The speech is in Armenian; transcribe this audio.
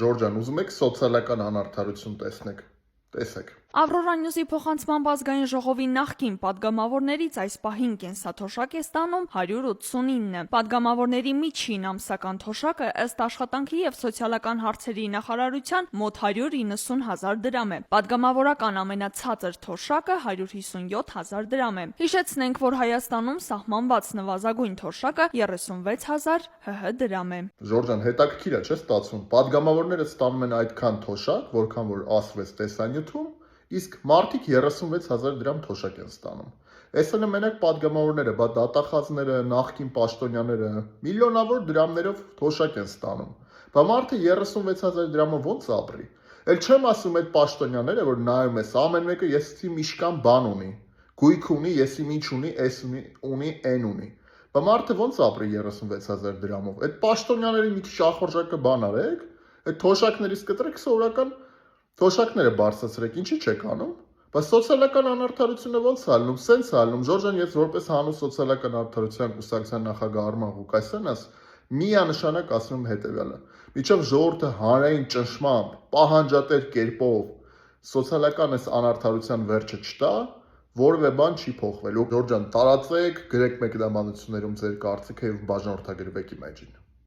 Ժորժան, ուզում եք սոցիալական անարդարություն տեսնեք, տեսեք։ Ավրորա Նյուզի փոխանցման ազգային ժողովի նախկին падգամավորներից այս պահին կենսաթոշակ է ստանում 189։ Падգամավորների միջին ամսական թոշակը ըստ աշխատանքի եւ սոցիալական հարցերի նախարարության մոտ 190,000 դրամ է։ Падգամավորական ամենացածր թոշակը 157,000 դրամ է։ Հիշեցնենք, որ Հայաստանում սահմանված նվազագույն թոշակը 36,000 ՀՀ դրամ է։ Ժորժան, հետաքրքիր է, չէ՞ ստացվում։ Падգամավորները ստանում են այդքան թոշակ, որքան որ ասվեց տեսանյութում, իսկ մարդիկ 36,000 դրամ թոշակ են ստանում։ Այսօր մենակ падգամավորները, բա դատախազները, նախկին պաշտոնյաները միլիոնավոր դրամներով թոշակ են ստանում։ Բա մարդը 36,000 դրամով ո՞նց ապրի։ Էլ չեմ ասում այդ պաշտոնյաները, որ նայում ես, ամեն մեկը եսի միշկան բան ունի, գույք ունի, եսի ինչ ունի, էս ունի, այն ունի։ Բա մարդը ո՞նց ապրի 36,000 դրամով։ Այդ պաշտոնյաների մի քիչ ախորժակը բան արեք, այդ թոշակներից կտրեք սովորական թոշակները բարձրացրեք, ինչի՞ չեք անում։ Բայց սոցիալական անարդարությունը ո՞նց է ալնում, սենց է ալնում։ Ժորժան, ես որպես հանուն սոցիալական արդարության կուսակցության նախագահ Արման Ղուկասյանս միանշանակ ասում եմ հետևյալը. միջև ժողովուրդը հանրային ճնշմամբ, պահանջատեր կերպով սոցիալական այս անարդարության վերջը չտա, որևէ բան չի փոխվելու։ Ժորժան, տարածեք, գրեք մեկնաբանություններում ձեր կարծիքը եւ բաժանորդագրվեք իմեջին։